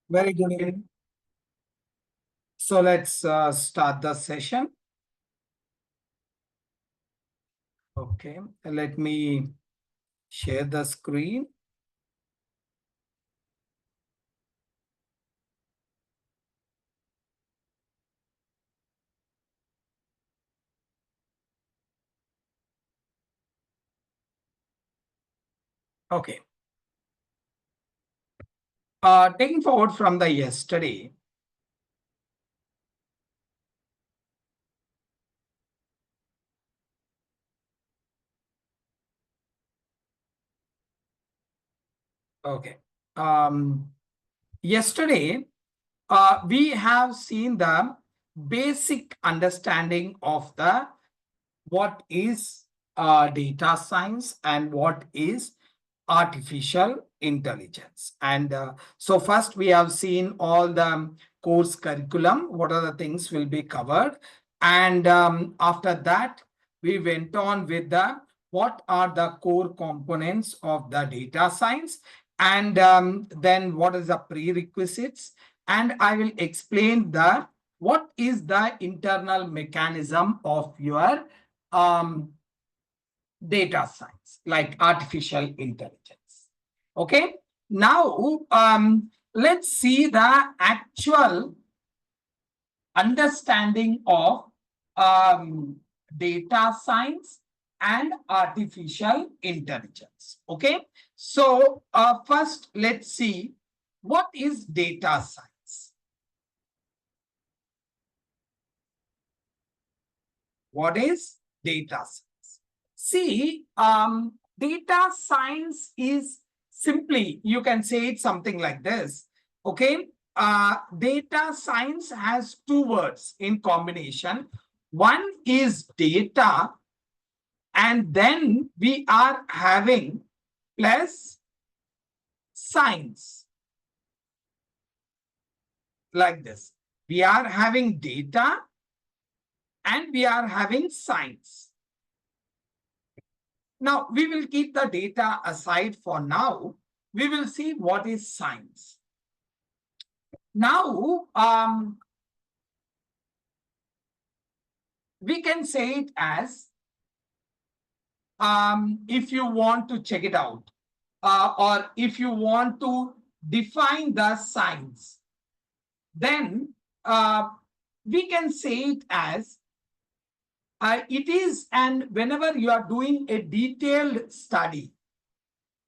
Very good evening. So let's start the session. Okay, let me share the screen. Okay. Taking forward from the yesterday, okay. Yesterday, we have seen the basic understanding of the what is data science and what is artificial intelligence. And so first we have seen all the course curriculum, what are the things will be covered. And after that, we went on with the what are the core components of the data science, and then what is the prerequisites. And I will explain the what is the internal mechanism of your data science, like artificial intelligence. Okay, now let's see the actual understanding of data science and artificial intelligence. Okay, so first let's see what is data science. What is data science? See, data science is simply, you can say it something like this. Okay, data science has two words in combination. One is data, and then we are having plus science. Like this. We are having data and we are having science. Now, we will keep the data aside for now. We will see what is science. Now, we can say it as, if you want to check it out, or if you want to define the science, then we can say it as, it is, and whenever you are doing a detailed study,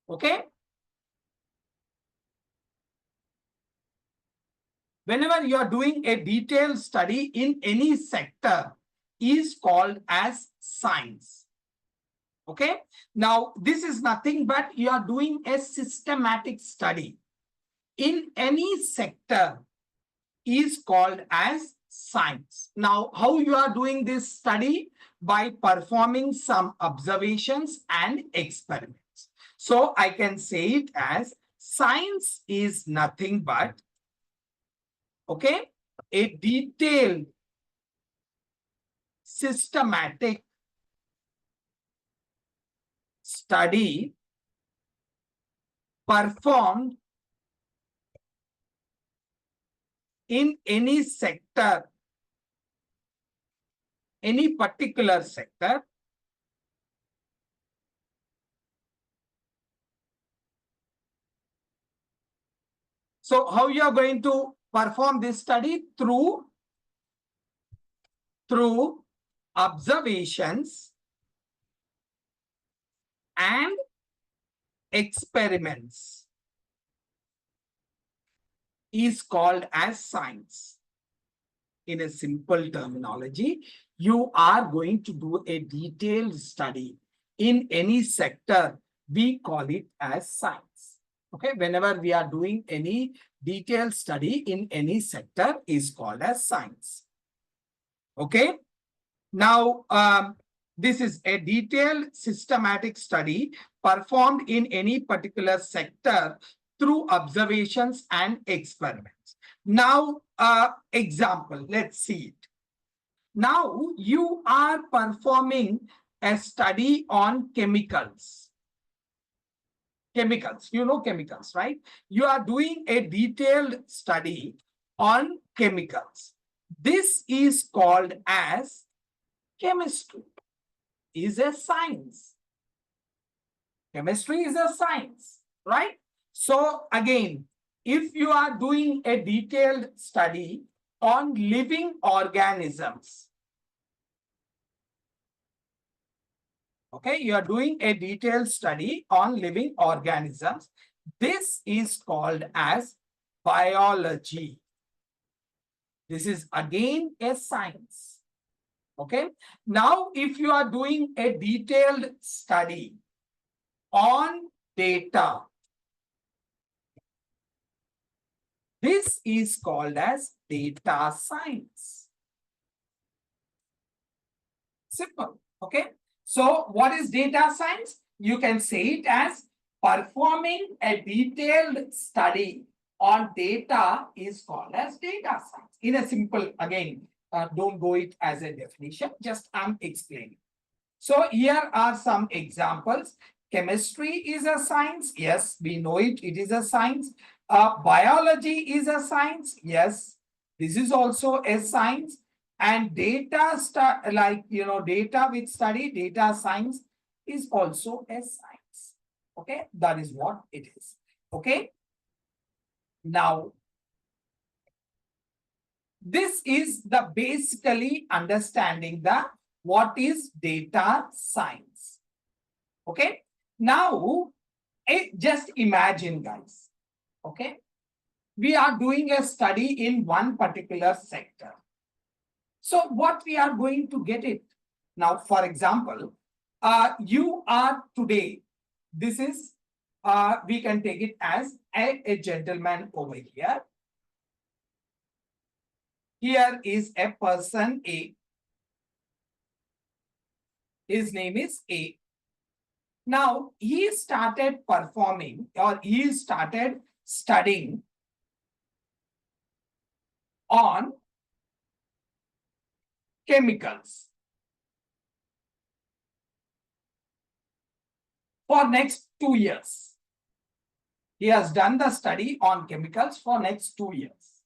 okay? Whenever you are doing a detailed study in any sector is called as science. Okay. Now, this is nothing but you are doing a systematic study in any sector is called as science. Now, how you are doing this study? By performing some observations and experiments. So I can say it as science is nothing but, okay, a detailed, systematic study performed in any sector, any particular sector, so how you are going to perform this study? Through observations and experiments is called as science. In a simple terminology, you are going to do a detailed study in any sector, we call it as science. Okay, whenever we are doing any detailed study in any sector is called as science. Okay, now this is a detailed systematic study performed in any particular sector through observations and experiments. Now, example, let's see it. Now, you are performing a study on chemicals. Chemicals, you know chemicals, right? You are doing a detailed study on chemicals. This is called as chemistry, is a science. Chemistry is a science, right? So again, if you are doing a detailed study on living organisms, okay, you are doing a detailed study on living organisms, this is called as biology. This is again a science. Okay. Now, if you are doing a detailed study on data, this is called as data science. Simple. Okay. So what is data science? You can say it as performing a detailed study on data is called as data science. In a simple, again, don't go it as a definition, just I'm explaining. So here are some examples. Chemistry is a science. Yes, we know it. It is a science. Biology is a science. Yes, this is also a science. And data, data with study, data science is also a science. Okay, that is what it is. Okay. Now, this is the basically understanding the what is data science. Okay. Now, just imagine, guys. Okay. We are doing a study in one particular sector. So what we are going to get it? Now, for example, you are today, this is, we can take it as a gentleman over here. Here is a person A. His name is A. Now, he started performing or he started studying on chemicals for next 2 years. He has done the study on chemicals for next 2 years.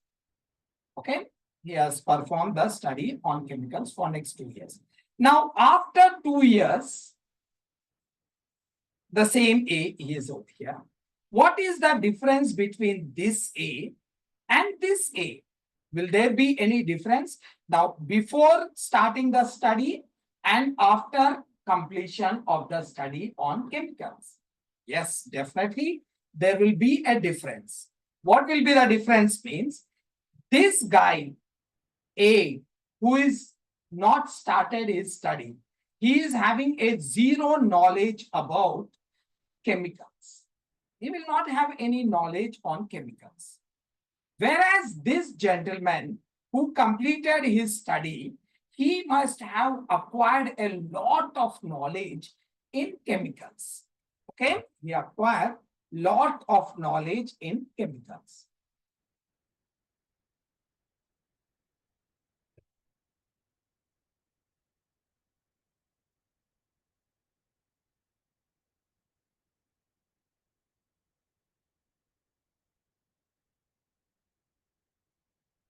Okay. He has performed the study on chemicals for next 2 years. Now, after 2 years, the same A is over here. What is the difference between this A and this A? Will there be any difference? Now, before starting the study and after completion of the study on chemicals? Yes, definitely there will be a difference. What will be the difference means? This guy, A, who is not started his study, he is having a zero knowledge about chemicals. He will not have any knowledge on chemicals. Whereas this gentleman who completed his study, he must have acquired a lot of knowledge in chemicals. Okay, he acquired lot of knowledge in chemicals.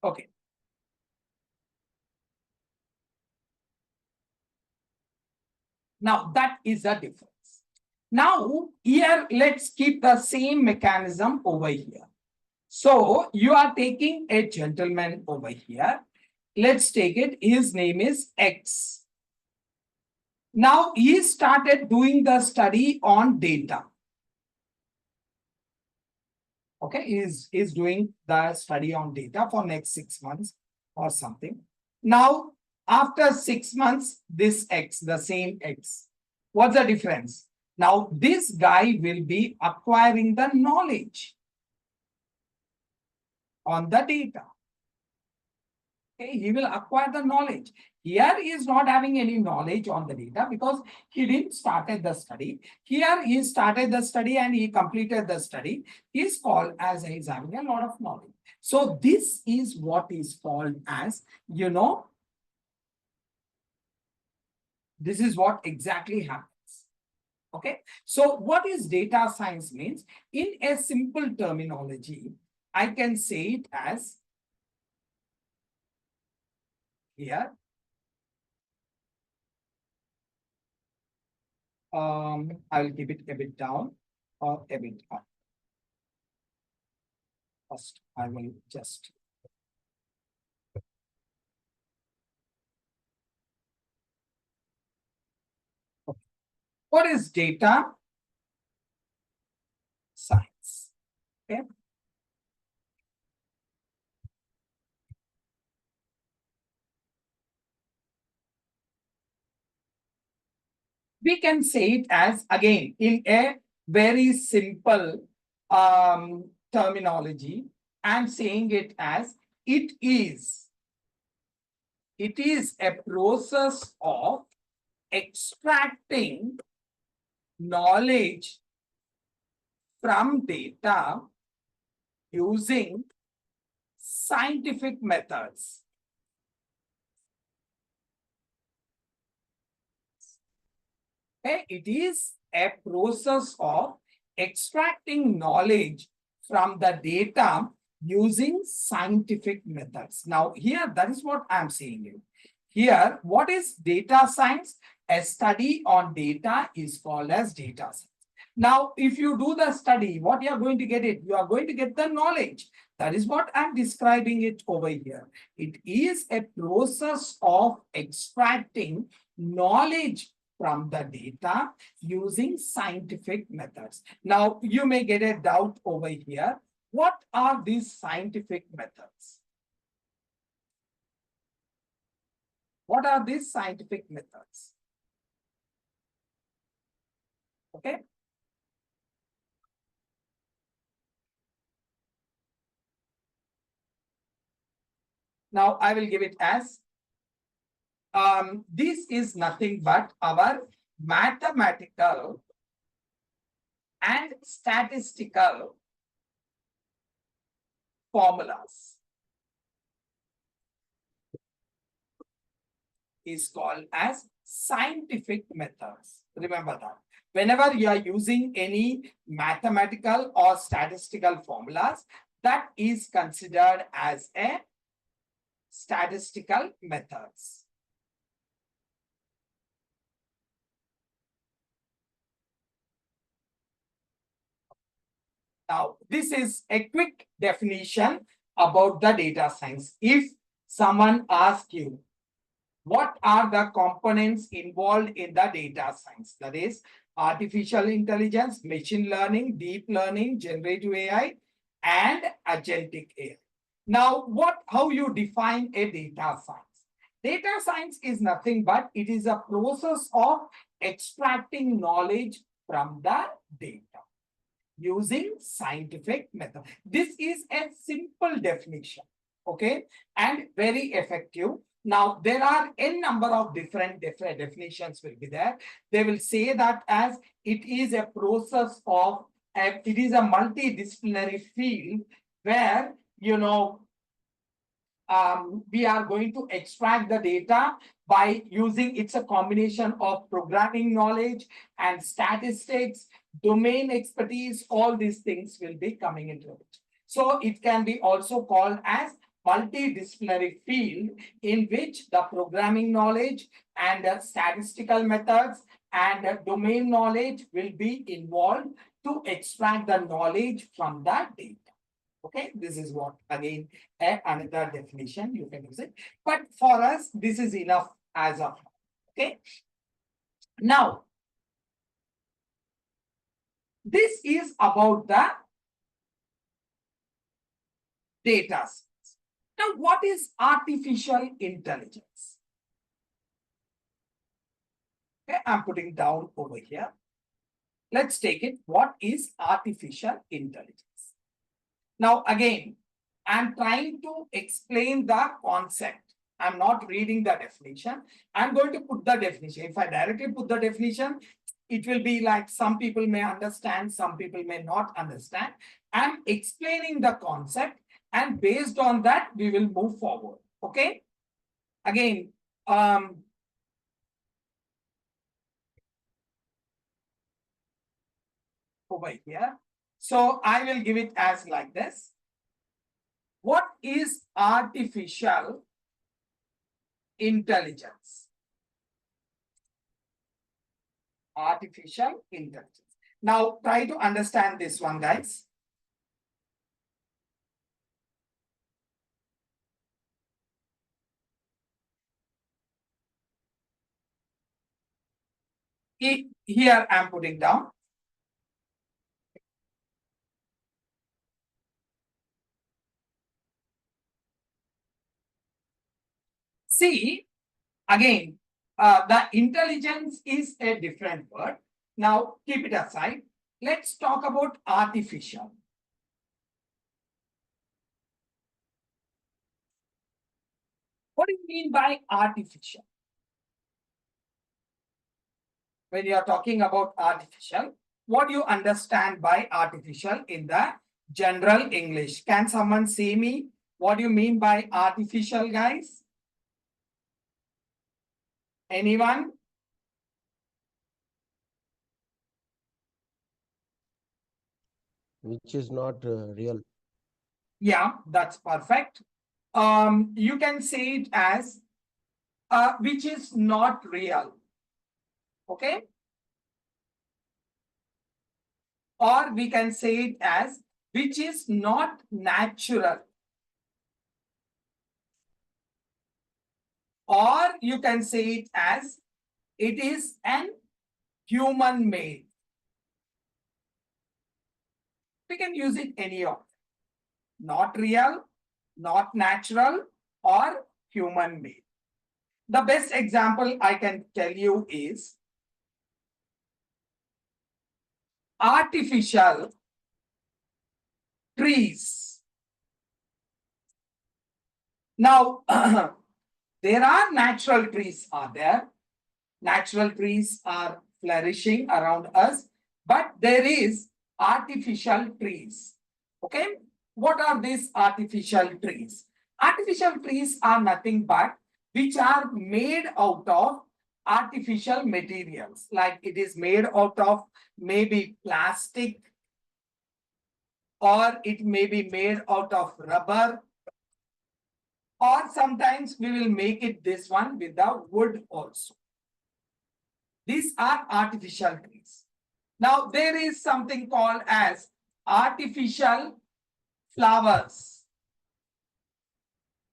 Okay. Now that is the difference. Now here let's keep the same mechanism over here. So you are taking a gentleman over here. Let's take it. His name is X. Now he started doing the study on data. Okay, he's doing the study on data for next 6 months or something. Now, after 6 months, this X, the same X. What's the difference? Now, this guy will be acquiring the knowledge on the data. Okay, he will acquire the knowledge. Here he is not having any knowledge on the data because he didn't started the study. Here he started the study and he completed the study. He is called as he is having a lot of knowledge. So this is what is called as, this is what exactly happens. Okay, so what is data science means? In a simple terminology, I can say it as here. I will keep it a bit down or a bit up. First, I will just. Okay. What is data science? Okay. We can say it as, again, in a very simple terminology. I'm saying it as it is a process of extracting knowledge from data using scientific methods. Okay? It is a process of extracting knowledge from the data using scientific methods. Now, here, that is what I'm saying you. Here, what is data science? A study on data is called as data science. Now, if you do the study, what you are going to get it? You are going to get the knowledge. That is what I'm describing it over here. It is a process of extracting knowledge from the data using scientific methods. Now, you may get a doubt over here. What are these scientific methods? What are these scientific methods? Okay. Now, I will give it as, this is nothing but our mathematical and statistical formulas is called as scientific methods. Remember that. Whenever you are using any mathematical or statistical formulas, that is considered as a statistical methods. Now, this is a quick definition about the data science. If someone asks you, what are the components involved in the data science? That is artificial intelligence, machine learning, deep learning, generative AI, and agentic AI. Now, how you define a data science? Data science is nothing but it is a process of extracting knowledge from the data using scientific method. This is a simple definition, okay, and very effective. Now, there are a number of different definitions will be there. They will say that as it is a process of, it is a multidisciplinary field where, we are going to extract the data by using, it's a combination of programming knowledge and statistics, domain expertise, all these things will be coming into it. So it can be also called as multidisciplinary field in which the programming knowledge and statistical methods and domain knowledge will be involved to extract the knowledge from that data. Okay, this is what, again, another definition you can use it. But for us, this is enough as of now. Okay. Now, this is about the data science. Now, what is artificial intelligence? Okay, I'm putting down over here. Let's take it. What is artificial intelligence? Now, again, I'm trying to explain the concept. I'm not reading the definition. I'm going to put the definition. If I directly put the definition, it will be like some people may understand, some people may not understand. I'm explaining the concept, and based on that, we will move forward. Okay. Again, over here. So I will give it as like this. What is artificial intelligence? Artificial intelligence. Now try to understand this one, guys. Here I'm putting down. See, again, the intelligence is a different word. Now keep it aside. Let's talk about artificial. What do you mean by artificial? When you are talking about artificial, what do you understand by artificial in the general English? Can someone say me what do you mean by artificial, guys? Anyone? Which is not real. Yeah, that's perfect. You can say it as which is not real. Okay? Or we can say it as which is not natural. Or you can say it as it is an human made. We can use it any of them. Not real, not natural, or human made. The best example I can tell you is artificial trees. Now, there are natural trees are there. Natural trees are flourishing around us, but there is artificial trees. Okay, what are these artificial trees? Artificial trees are nothing but which are made out of artificial materials, like it is made out of maybe plastic, or it may be made out of rubber, or sometimes we will make it this one with the wood also. These are artificial trees. Now there is something called as artificial flowers.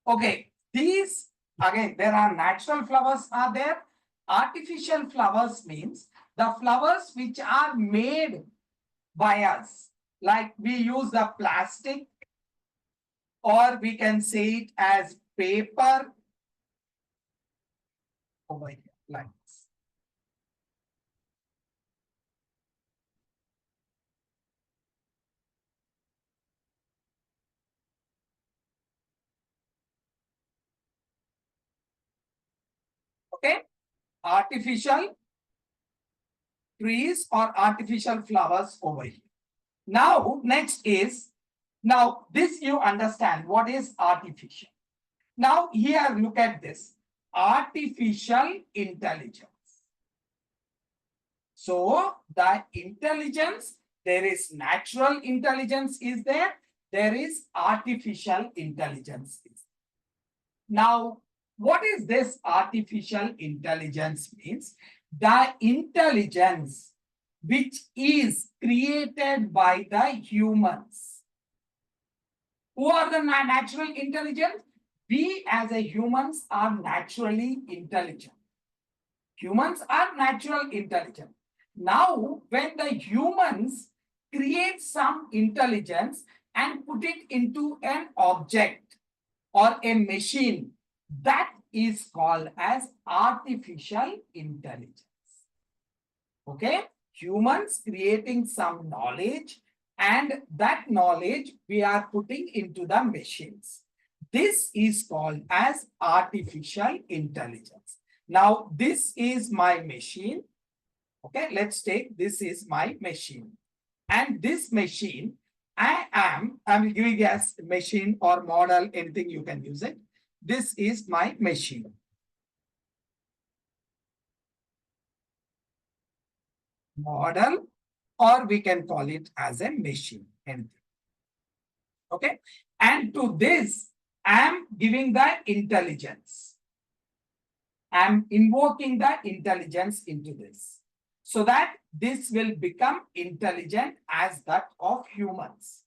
Okay, these again, there are natural flowers are there. Artificial flowers means the flowers which are made by us, like we use the plastic, or we can say it as paper over here, like this. Okay, artificial trees or artificial flowers over here. Now, next is, now this you understand what is artificial. Now here, look at this, artificial intelligence. So the intelligence, there is natural intelligence is there is artificial intelligence. Now, what is this artificial intelligence means? The intelligence which is created by the humans. Who are the natural intelligent? We as a humans are naturally intelligent. Humans are natural intelligent. Now, when the humans create some intelligence and put it into an object or a machine, that is called as artificial intelligence. Okay, humans creating some knowledge, and that knowledge we are putting into the machines. This is called as artificial intelligence. Now, this is my machine. Okay, let's take this is my machine. And this machine, I'm giving as machine or model, anything you can use it. This is my machine. Model, or we can call it as a machine. Okay. And to this, I am giving the intelligence. I am invoking the intelligence into this so that this will become intelligent as that of humans.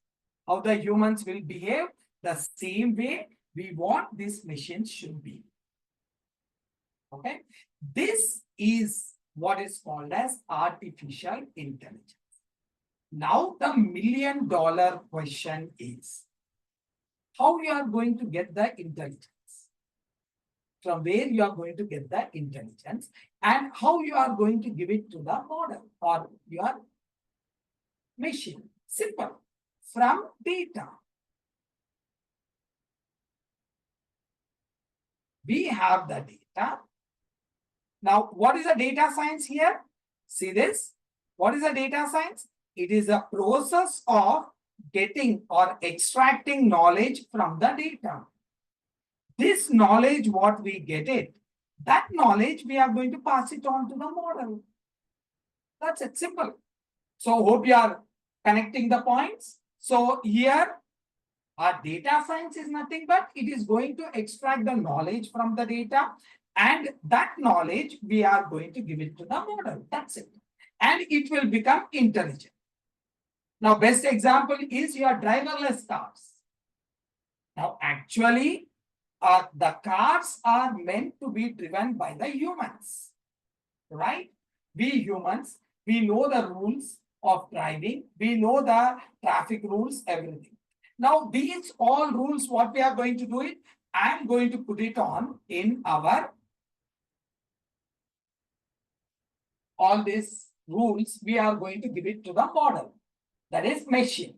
How the humans will behave the same way we want this machine should be. Okay. This is what is called as artificial intelligence. Now the million-dollar question is, how you are going to get the intelligence? From where you are going to get the intelligence and how you are going to give it to the model or your machine. Simple. From data. We have the data. Now, what is the data science here? See this? What is the data science? It is a process of getting or extracting knowledge from the data. This knowledge, what we get it, that knowledge we are going to pass it on to the model. That's it, simple. So hope you are connecting the points. So here, our data science is nothing but it is going to extract the knowledge from the data, and that knowledge we are going to give it to the model. That's it. And it will become intelligent. Now, best example is your driverless cars. Now, actually, the cars are meant to be driven by the humans, right? We humans, we know the rules of driving. We know the traffic rules, everything. Now, these all rules, what we are going to do it, I am going to put it on in our, all these rules, we are going to give it to the model, that is machine.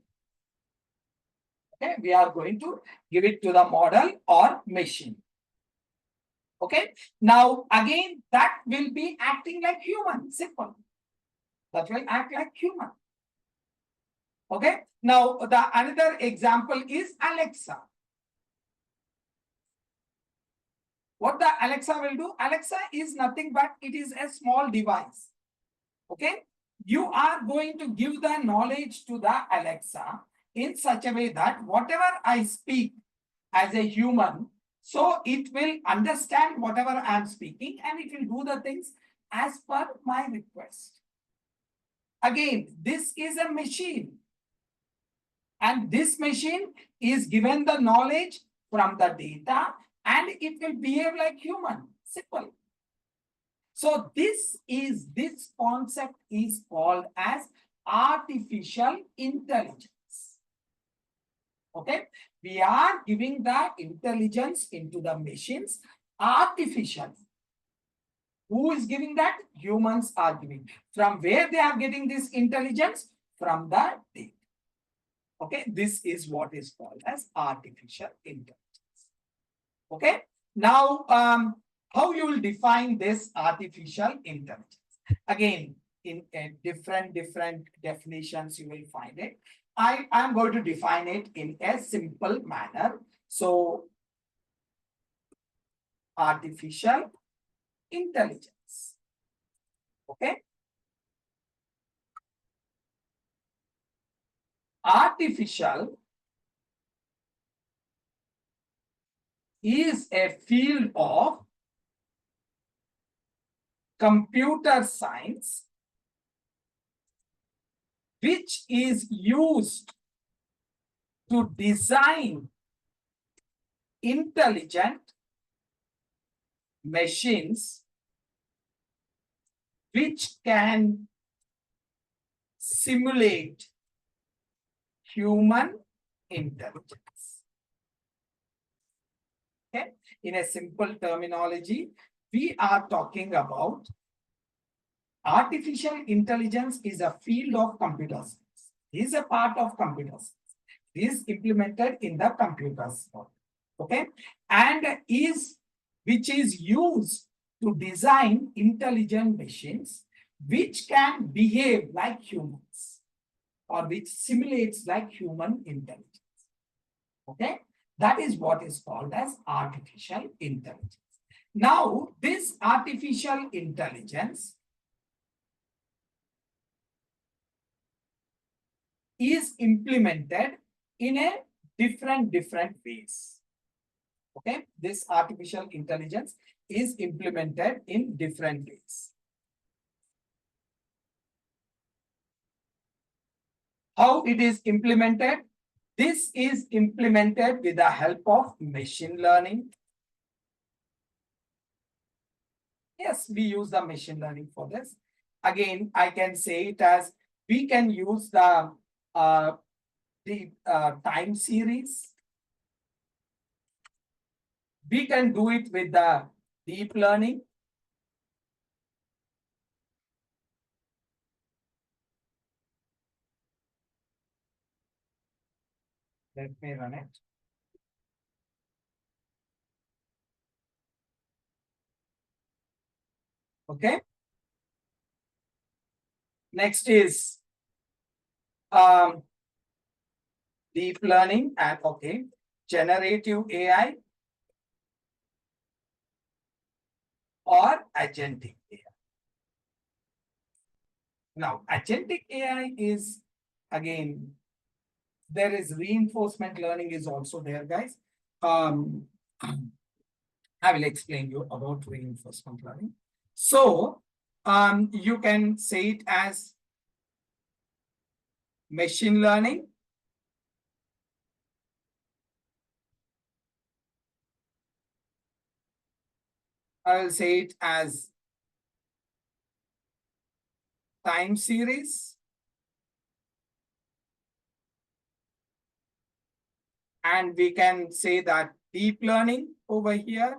Okay, we are going to give it to the model or machine. Okay, now again, that will be acting like human, simple. That will act like human. Okay, now the another example is Alexa. What the Alexa will do? Alexa is nothing but it is a small device. Okay, you are going to give the knowledge to the Alexa in such a way that whatever I speak as a human, so it will understand whatever I am speaking and it will do the things as per my request. Again, this is a machine. And this machine is given the knowledge from the data and it will behave like human. Simple. So this concept is called as artificial intelligence. Okay, we are giving the intelligence into the machines artificially. Who is giving that? Humans are giving. From where they are getting this intelligence? From the data. Okay, this is what is called as artificial intelligence. Okay, now how you will define this artificial intelligence? Again, in different definitions you will find it. I am going to define it in a simple manner. So, artificial intelligence. Okay. Artificial is a field of computer science which is used to design intelligent machines which can simulate human intelligence. Okay, in a simple terminology, we are talking about artificial intelligence is a field of computer science. It is a part of computer science. It is implemented in the computers. Okay, and which is used to design intelligent machines which can behave like humans or which simulates like human intelligence. Okay, that is what is called as artificial intelligence. Now, this artificial intelligence is implemented in a different ways. Okay, this artificial intelligence is implemented in different ways. How it is implemented? This is implemented with the help of machine learning. Yes, we use the machine learning for this. Again, I can say it as we can use the time series. We can do it with the deep learning. Let me run it. Okay. Next is deep learning and okay, generative AI or agentic AI. Now, agentic AI is again, there is reinforcement learning is also there, guys. I will explain you about reinforcement learning. So you can say it as machine learning. I will say it as time series. And we can say that deep learning over here.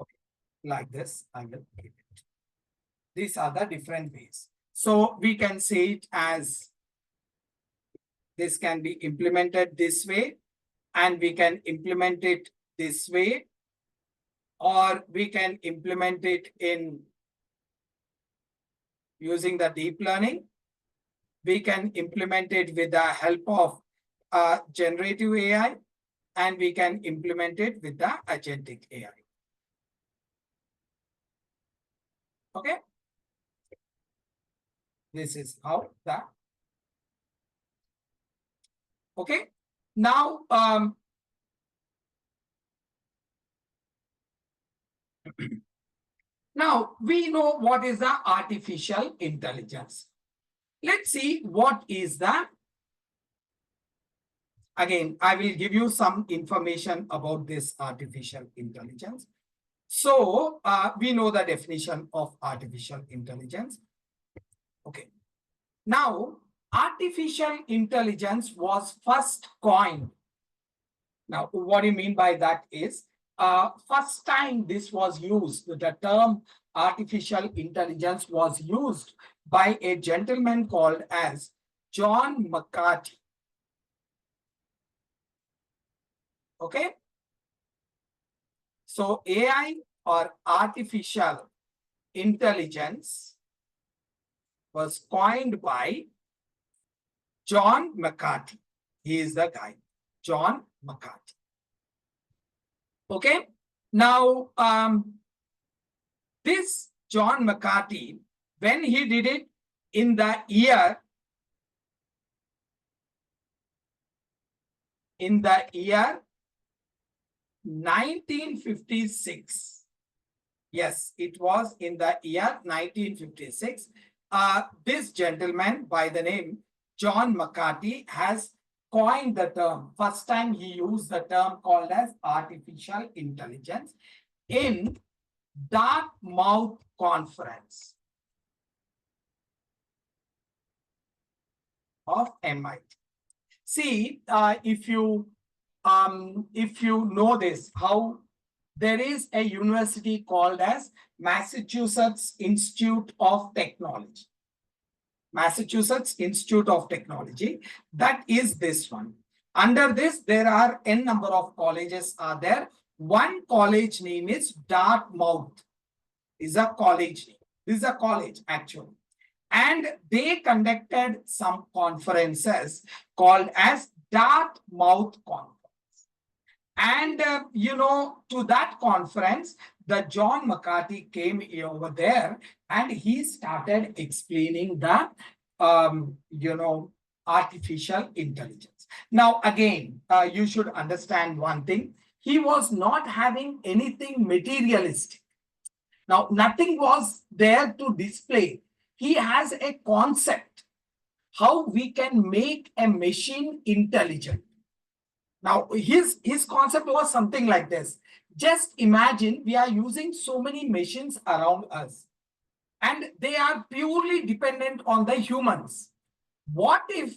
Okay, like this, I will keep it. These are the different ways. So we can say it as this can be implemented this way, and we can implement it this way, or we can implement it in using the deep learning. We can implement it with the help of generative AI, and we can implement it with the agentic AI. Okay. This is how that. Okay. Now, now we know what is the artificial intelligence. Let's see what is the. Again, I will give you some information about this artificial intelligence. So we know the definition of artificial intelligence. Okay. Now, artificial intelligence was first coined. Now, what do you mean by that is, first time this was used, the term artificial intelligence was used by a gentleman called as John McCarthy. Okay. So AI or artificial intelligence was coined by John McCarthy. He is the guy, John McCarthy. Okay. Now, this John McCarthy, when he did it in the year 1956. Yes, it was in the year 1956. This gentleman by the name John McCarthy has coined the term. First time he used the term called as artificial intelligence in Dartmouth Conference of MIT. See, if you know this, how there is a university called as Massachusetts Institute of Technology. Massachusetts Institute of Technology, that is this one. Under this, there are n number of colleges are there One college name is Dartmouth. Is a college name. This is a college actually. And they conducted some conferences called as Dartmouth Conference. And, to that conference, the John McCarthy came over there and he started explaining the, artificial intelligence. Now, again, you should understand one thing. He was not having anything materialistic. Now, nothing was there to display. He has a concept how we can make a machine intelligent. Now, his concept was something like this. Just imagine we are using so many machines around us and they are purely dependent on the humans. What if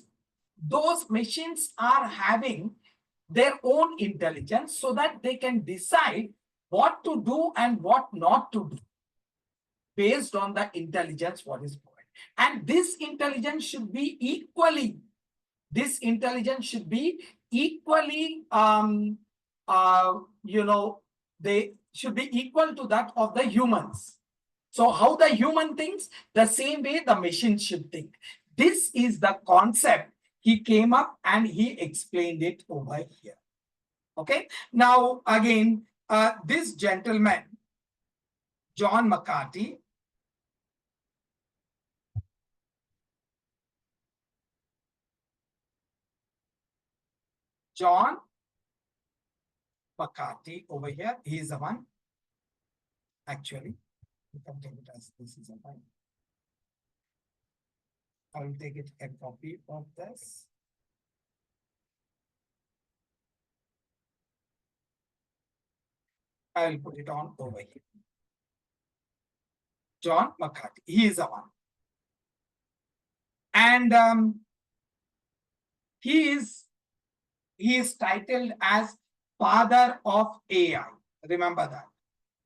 those machines are having their own intelligence so that they can decide what to do and what not to do based on the intelligence what is provided. And this intelligence should be equally, they should be equal to that of the humans. So how the human thinks, the same way the machine should think. This is the concept he came up and he explained it over here. Okay. Now, again, this gentleman, John McCarthy, over here, he is the one. Actually, you can take it as this is a fine. I will take it a copy of this. I will put it on over here. John McCarthy, he is the one. And he is titled as Father of AI. Remember that.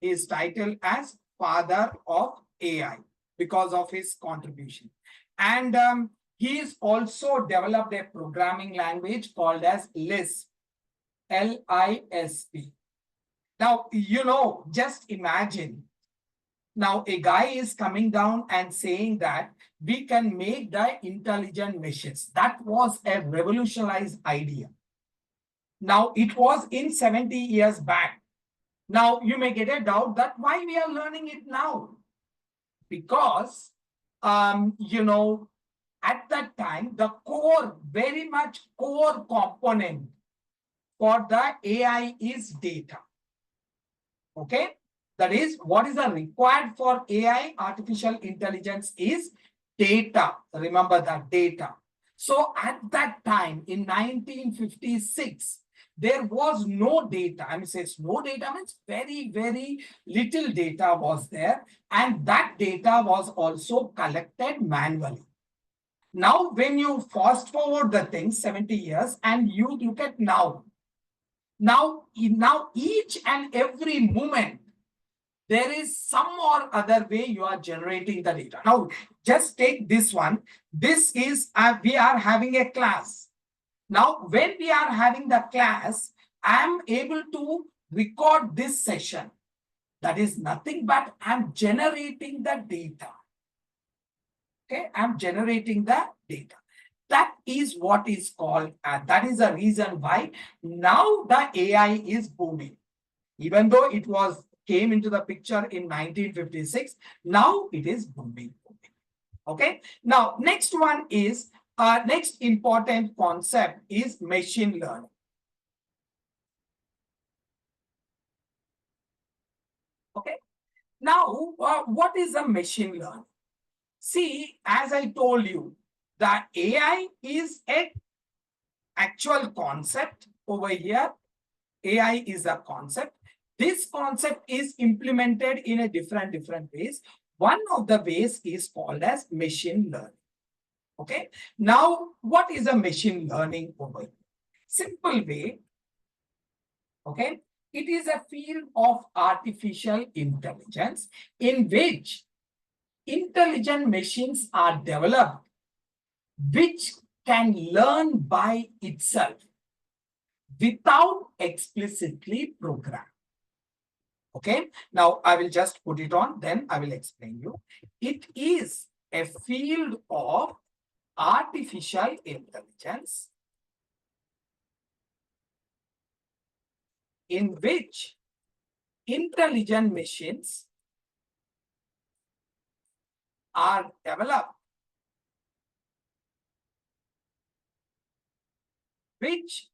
He is titled as Father of AI because of his contribution. And he has also developed a programming language called as Lisp, L-I-S-P. Now, just imagine. Now, a guy is coming down and saying that we can make the intelligent machines. That was a revolutionized idea. Now, it was in 70 years back. Now, you may get a doubt that why we are learning it now. Because, at that time, the very much core component for the AI is data. Okay? That is, what is the required for AI, artificial intelligence, is data. Remember that, data. So at that time, in 1956, there was no data. I mean, says no data means very, very little data was there. And that data was also collected manually. Now, when you fast forward the thing 70 years and you look at now each and every moment, there is some or other way you are generating the data. Now, just take this one. This is, we are having a class. Now, when we are having the class, I am able to record this session. That is nothing but I'm generating the data. Okay, I'm generating the data. That is what is called, that is the reason why now the AI is booming. Even though it came into the picture in 1956, now it is booming. Okay, now next one is, next important concept is machine learning. Okay, now what is a machine learning? See, as I told you, the AI is an actual concept over here. AI is a concept. This concept is implemented in a different ways. One of the ways is called as machine learning. Okay. Now, what is a machine learning over here? Simple way. Okay. It is a field of artificial intelligence in which intelligent machines are developed which can learn by itself without explicitly programmed. Okay, now I will just put it on, then I will explain you. It is a field of artificial intelligence in which intelligent machines are developed which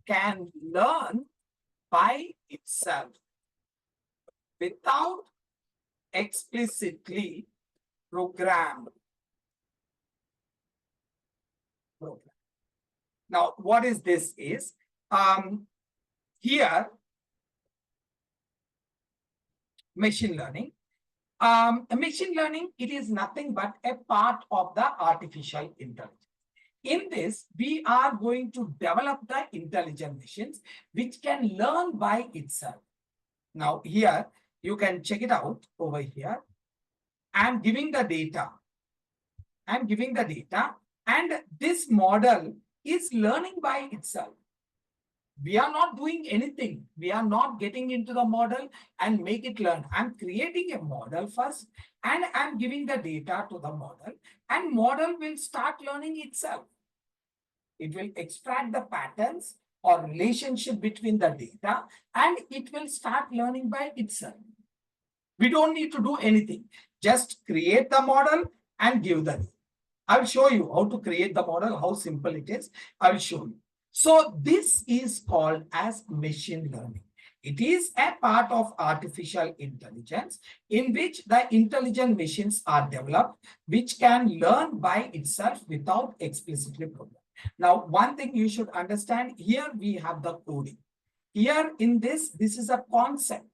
can learn by itself without explicitly programmed. Now, what is this is, here, machine learning. Machine learning, it is nothing but a part of the artificial intelligence. In this, we are going to develop the intelligent machines which can learn by itself. Now, here, you can check it out over here. I'm giving the data. I'm giving the data, and this model is learning by itself. We are not doing anything. We are not getting into the model and make it learn. I'm creating a model first, and I'm giving the data to the model, and model will start learning itself. It will extract the patterns or relationship between the data, and it will start learning by itself. We don't need to do anything. Just create the model and give the data. I will show you how to create the model, how simple it is. I will show you. So this is called as machine learning. It is a part of artificial intelligence in which the intelligent machines are developed, which can learn by itself without explicitly programmed. Now, one thing you should understand, here we have the coding. Here in this is a concept,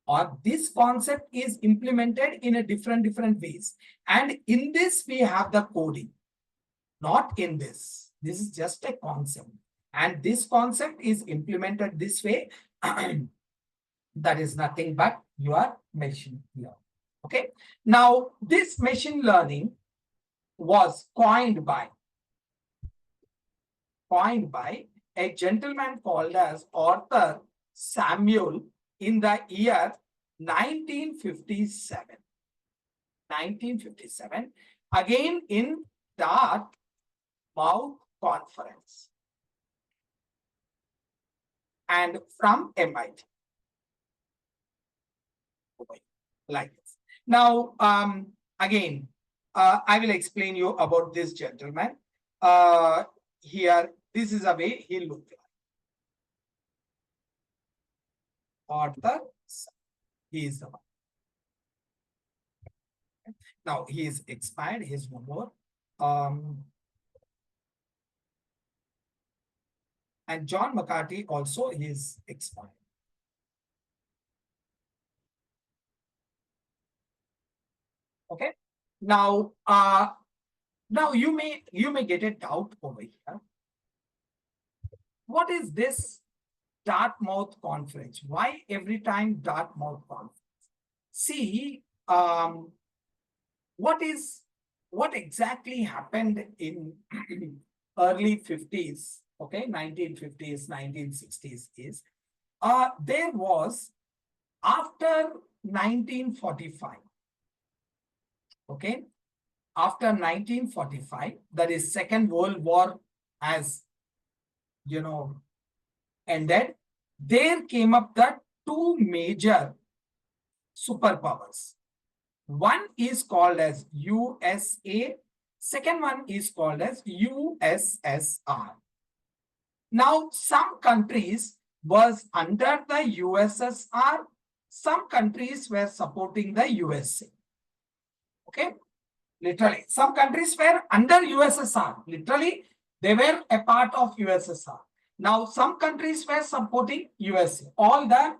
or this concept is implemented in a different ways. And in this, we have the coding, not in this. This is just a concept. And this concept is implemented this way. That is nothing but your machine learning. Okay. Now, this machine learning was coined by a gentleman called as Arthur Samuel in the year 1957. 1957, again in Dartmouth Conference, and from MIT. Like this. Now, again, I will explain you about this gentleman. Here, this is a way he looked like. Arthur, he is the one. Now, he is expired, he is no more. And John McCarthy also is expired. Okay. Now, now you may get a doubt over here. What is this Dartmouth Conference? Why every time Dartmouth Conference? See, what exactly happened in early 50s, okay, 1950s, 1960s is, there was, after 1945, okay, after 1945, that is Second World War has, ended, there came up the two major superpowers. One is called as USA, second one is called as USSR. Now, some countries was under the USSR, some countries were supporting the USA. Okay, literally, some countries were under USSR, literally, they were a part of USSR. Now, some countries were supporting USA. All the,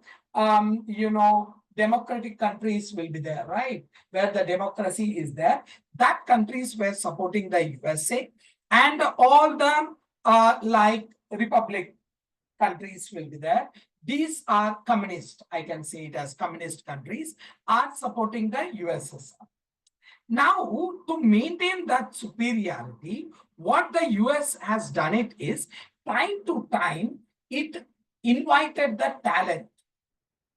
democratic countries will be there, right? Where the democracy is there, that countries were supporting the USA, and all the like republic countries will be there. These are communist, I can say it as communist countries, are supporting the USSR. Now, to maintain that superiority, what the US has done it is, time to time, it invited the talent.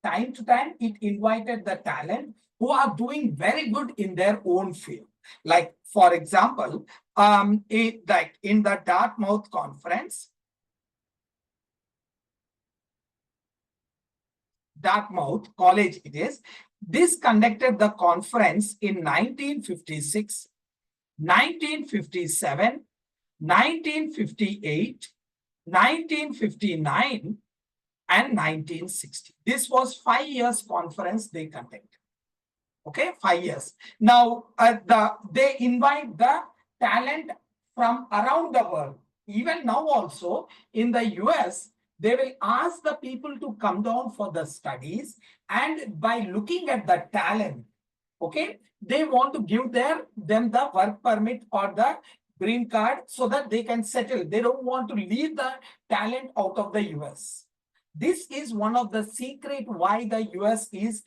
time to time, it invited the talent who are doing very good in their own field. Like, for example, like in the Dartmouth conference, Dartmouth College it is, this conducted the conference in 1956, 1957, 1958, 1959, and 1960. This was 5 years conference they conducted. Okay, 5 years. Now, they invite the talent from around the world. Even now also in the US, they will ask the people to come down for the studies, and by looking at the talent, okay, they want to give them the work permit or the green card so that they can settle. They don't want to leave the talent out of the US. This is one of the secret why the US is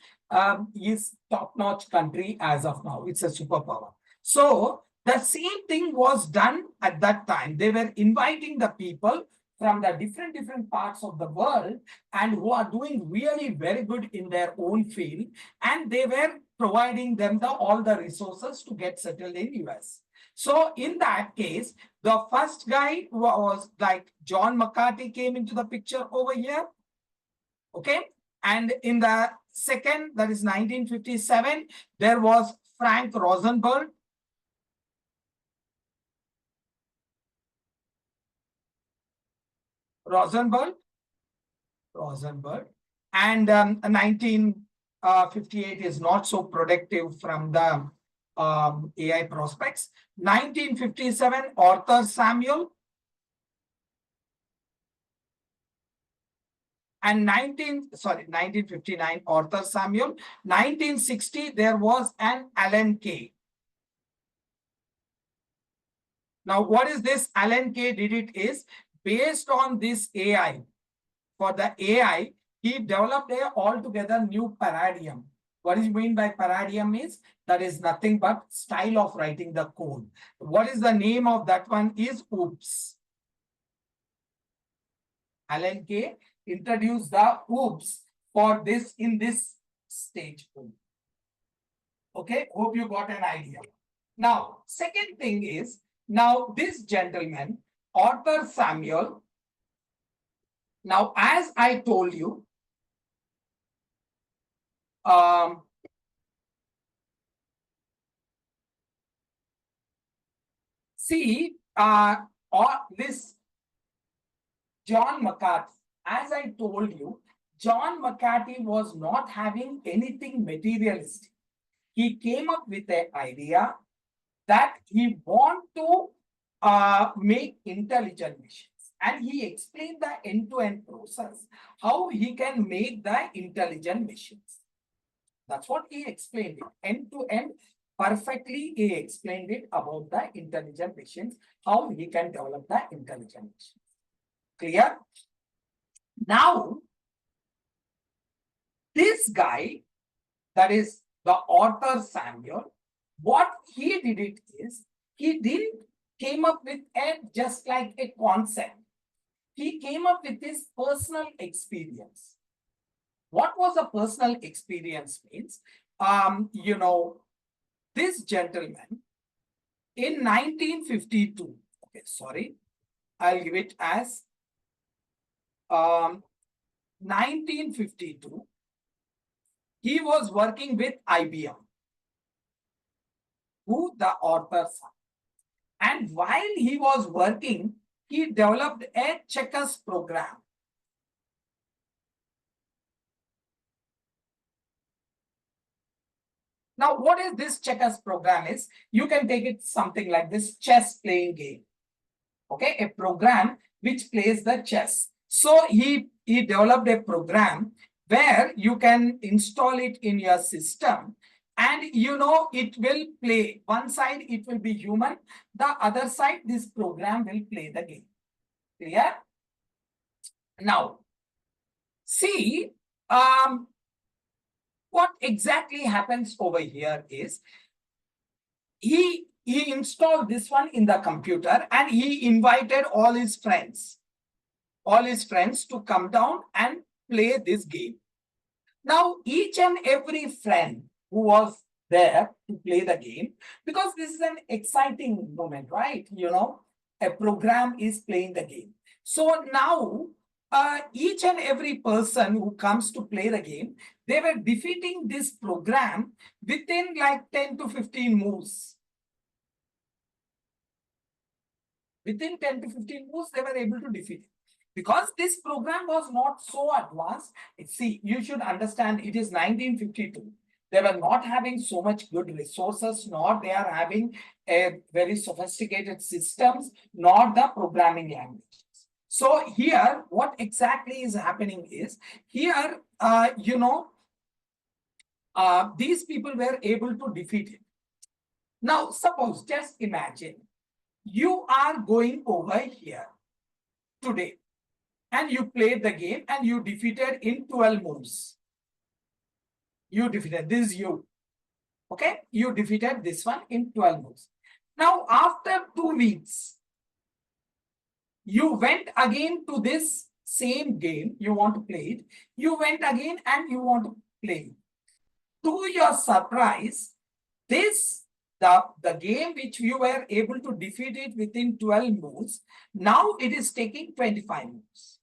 top-notch country as of now. It's a superpower. So the same thing was done at that time. They were inviting the people from the different parts of the world and who are doing really very good in their own field, and they were providing them all the resources to get settled in US. So in that case, the first guy was like John McCarthy came into the picture over here. Okay. And in the second, that is 1957, there was Frank Rosenberg. And 1958 is not so productive from the AI prospects. 1957, Arthur Samuel. And 1959, Arthur Samuel. 1960, there was an Alan Kay. Now, what is this Alan Kay did it is, based on this AI, for the AI, he developed a altogether new paradigm. What is meant by paradigm is, that is nothing but style of writing the code. What is the name of that one is OOPS. Alan Kay introduced the OOPS for this in this stage. Okay, hope you got an idea. Now, second thing is, now this gentleman, Arthur Samuel, now as I told you, see, or this John McCarthy, as I told you, John McCarthy was not having anything materialistic. He came up with an idea that he want to make intelligent machines. And he explained the end-to-end process, how he can make the intelligent machines. That's what he explained it. End-to-end, perfectly he explained it about the intelligent machines, how he can develop the intelligent machines. Clear? Now, this guy, that is the Arthur Samuel, what he did it is, he didn't came up with just like a concept. He came up with his personal experience. What was a personal experience means? This gentleman in 1952, okay, sorry, I'll give it as 1952, he was working with IBM, who the author son. And while he was working, he developed a checkers program. Now, what is this checkers program is? You can take it something like this chess playing game. Okay, a program which plays the chess. So he developed a program where you can install it in your system, and it will play. One side it will be human, the other side this program will play the game. Clear? Now, see, what exactly happens over here is, he installed this one in the computer and he invited all his friends to come down and play this game. Now, each and every friend who was there to play the game, because this is an exciting moment, right? You know, a program is playing the game. So now, each and every person who comes to play the game, they were defeating this program within like 10 to 15 moves. Within 10 to 15 moves, they were able to defeat it. Because this program was not so advanced. See, you should understand it is 1952. They were not having so much good resources, nor they are having a very sophisticated systems, nor the programming languages. So here, what exactly is happening is, here, these people were able to defeat it. Now, suppose, just imagine, you are going over here today and you played the game and you defeated in 12 moves. You defeated, this is you. Okay, you defeated this one in 12 moves. Now, after 2 weeks, you went again to this same game, you want to play it. You went again and you want to play it. To your surprise, the game which you were able to defeat it within 12 moves, now it is taking 25 moves.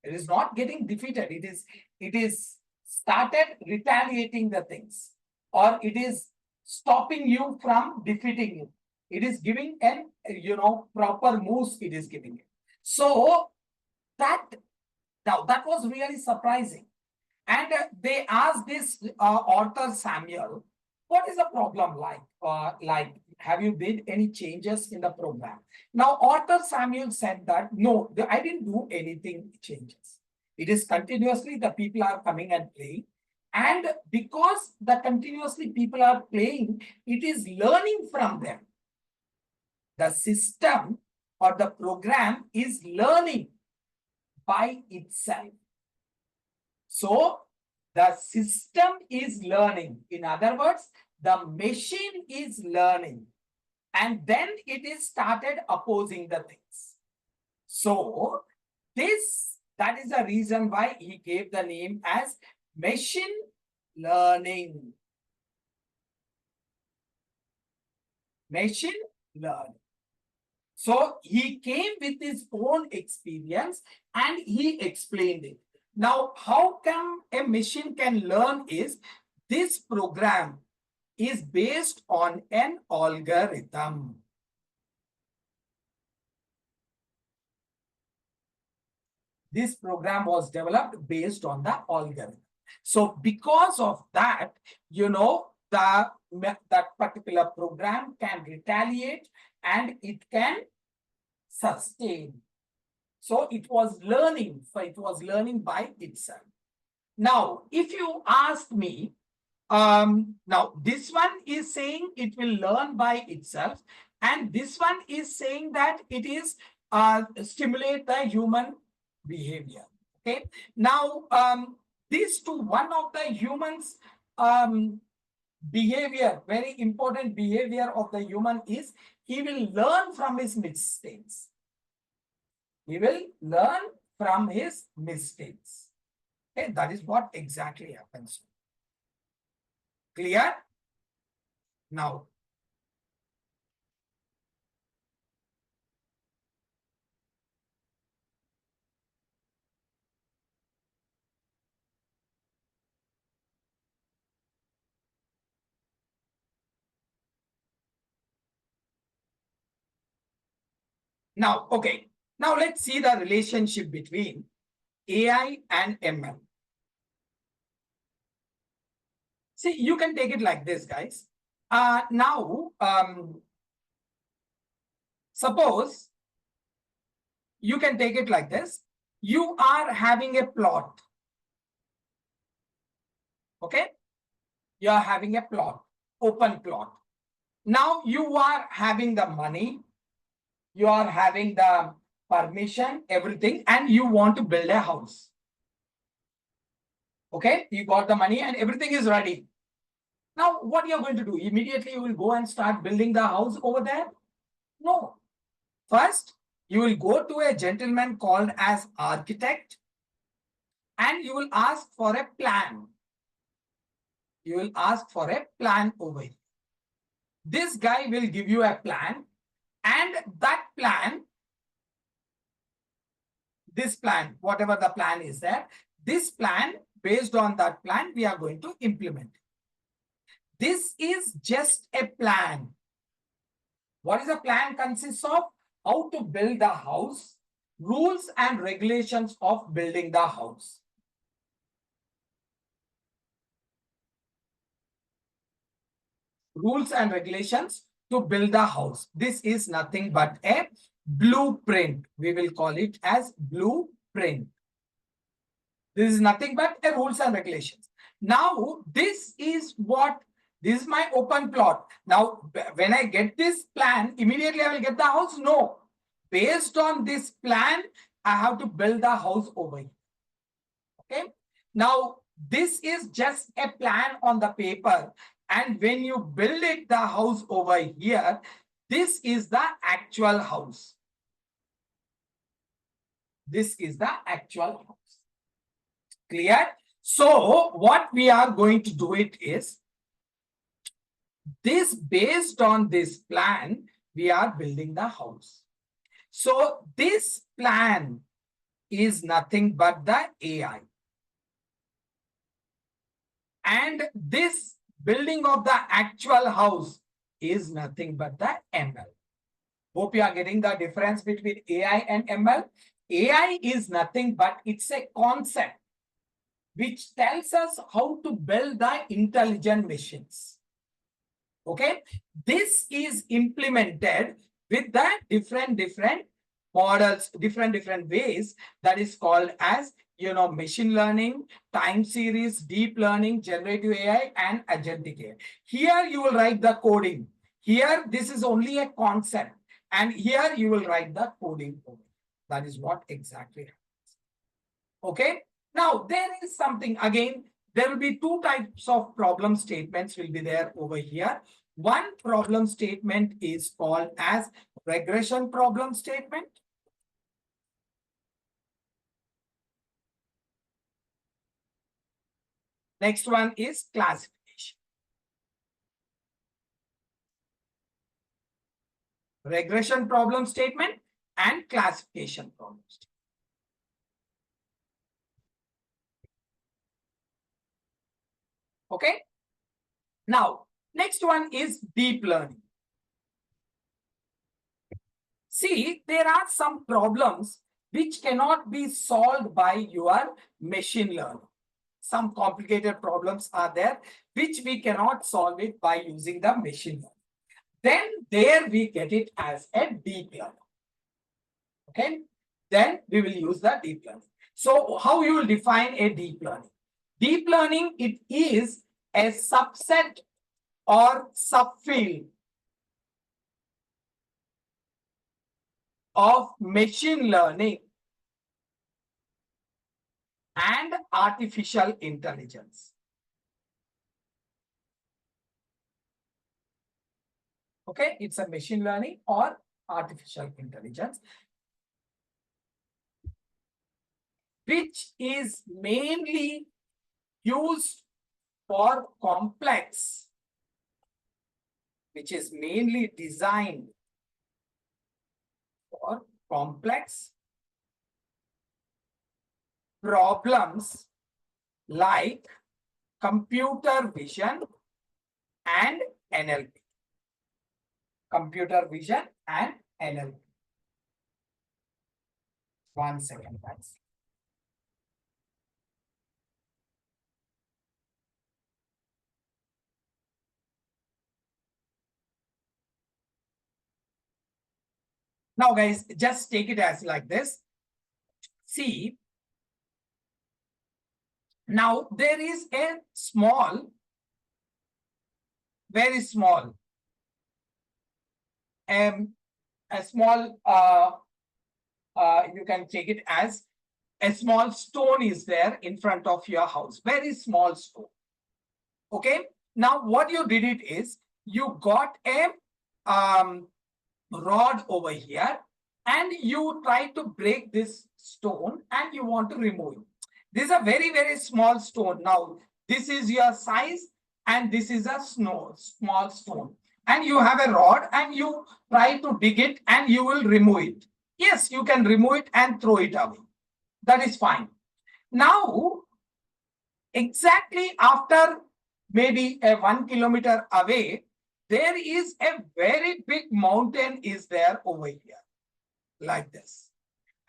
It is not getting defeated. It is started retaliating the things, or it is stopping you from defeating you. It is giving an proper moves. It is giving it. So that was really surprising. And they asked this author Samuel, what is the problem like? Have you did any changes in the program? Now, author Samuel said that, no, I didn't do anything changes. It is continuously the people are coming and playing. And because the continuously people are playing, it is learning from them. The system or the program is learning by itself. So the system is learning. In other words, the machine is learning. And then it is started opposing the things. So that is the reason why he gave the name as machine learning. Machine learning. So he came with his own experience and he explained it. Now, how come a machine can learn is, this program is based on an algorithm. This program was developed based on the algorithm. So because of that, that particular program can retaliate and it can sustain. So it was learning, by itself. Now, if you ask me, now this one is saying it will learn by itself, and this one is saying that it is stimulate the human behavior. Okay. Now, these two, one of the humans behavior, very important behavior of the human is he will learn from his mistakes. He will learn from his mistakes. Okay, that is what exactly happens. Clear? Now, okay. Now let's see the relationship between AI and ML. See, you can take it like this, guys. Now, suppose you can take it like this. You are having a plot. Okay? You are having a plot, open plot. Now you are having the money. You are having the permission, everything, and you want to build a house. Okay, you got the money and everything is ready. Now, what you're going to do? Immediately you will go and start building the house over there? No. First, you will go to a gentleman called as architect. and you will ask for a plan. You will ask for a plan over here. This guy will give you a plan, and that plan, this plan, whatever the plan is there, this plan, based on that plan, we are going to implement. This is just a plan. What is a plan consists of? How to build the house, rules and regulations of building the house. Rules and regulations to build the house. This is nothing but a blueprint. We will call it as blueprint. This is nothing but a rules and regulations. Now, this is my open plot. Now, when I get this plan, immediately I will get the house? No. Based on this plan, I have to build the house over here. Okay. Now, this is just a plan on the paper. And when you build it, the house over here, this is the actual house. This is the actual house. Clear? So, what we are going to do it is, this based on this plan, we are building the house. So, this plan is nothing but the AI. And this building of the actual house is nothing but the ML. Hope you are getting the difference between AI and ML. AI is nothing but it's a concept which tells us how to build the intelligent machines. Okay, this is implemented with the different models, different ways. That is called as, machine learning, time series, deep learning, generative AI, and agentic AI. Here you will write the coding. Here this is only a concept, and here you will write the coding. That is what exactly happens. Okay. Now there is something again. There will be two types of problem statements will be there over here. One problem statement is called as regression problem statement. Next one is classification. Regression problem statement and classification problem statement. Okay. Now, next one is deep learning. See, there are some problems which cannot be solved by your machine learning. Some complicated problems are there which we cannot solve it by using the machine learning. Then there we get it as a deep learning. Okay. Then we will use the deep learning. So how you will define a deep learning? Deep learning, it is a subset or subfield of machine learning and artificial intelligence. Okay, it's a machine learning or artificial intelligence, which is mainly used for complex, which is mainly designed for complex problems like computer vision and NLP. Computer vision and NLP. 1 second, guys. Now, guys, just take it as like this. See, now there is a small, very small, a small, you can take it as a small stone is there in front of your house, very small stone. Okay. Now, what you did it is you got a rod over here and you try to break this stone and you want to remove it. This is a very, very small stone. Now, this is your size and this is a small stone. And you have a rod and you try to dig it and you will remove it. Yes, you can remove it and throw it away. That is fine. Now, exactly after maybe a 1 kilometer away, there is a very big mountain is there over here, like this.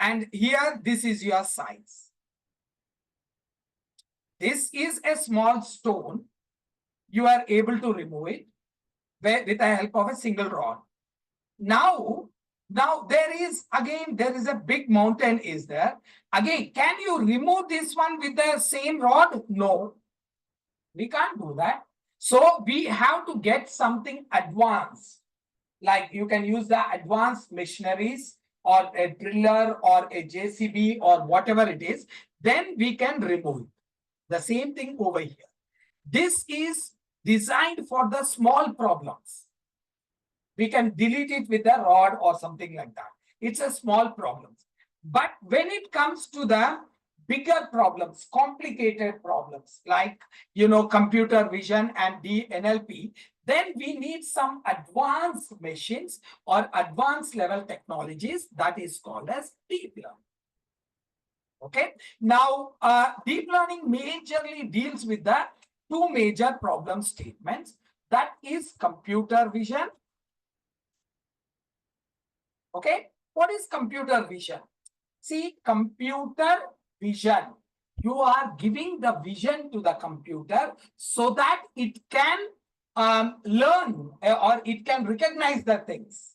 And here, this is your size. This is a small stone. You are able to remove it with the help of a single rod. Now there is a big mountain is there. Again, can you remove this one with the same rod? No, we can't do that. So we have to get something advanced. Like you can use the advanced machineries or a driller or a JCB or whatever it is. Then we can remove it. The same thing over here. This is designed for the small problems. We can delete it with a rod or something like that. It's a small problem. But when it comes to the bigger problems, complicated problems, like, computer vision and NLP, then we need some advanced machines or advanced level technologies that is called as deep learning. Okay. Now, deep learning majorly deals with the two major problem statements. That is computer vision. Okay. What is computer vision? See, computer vision. You are giving the vision to the computer so that it can learn or it can recognize the things.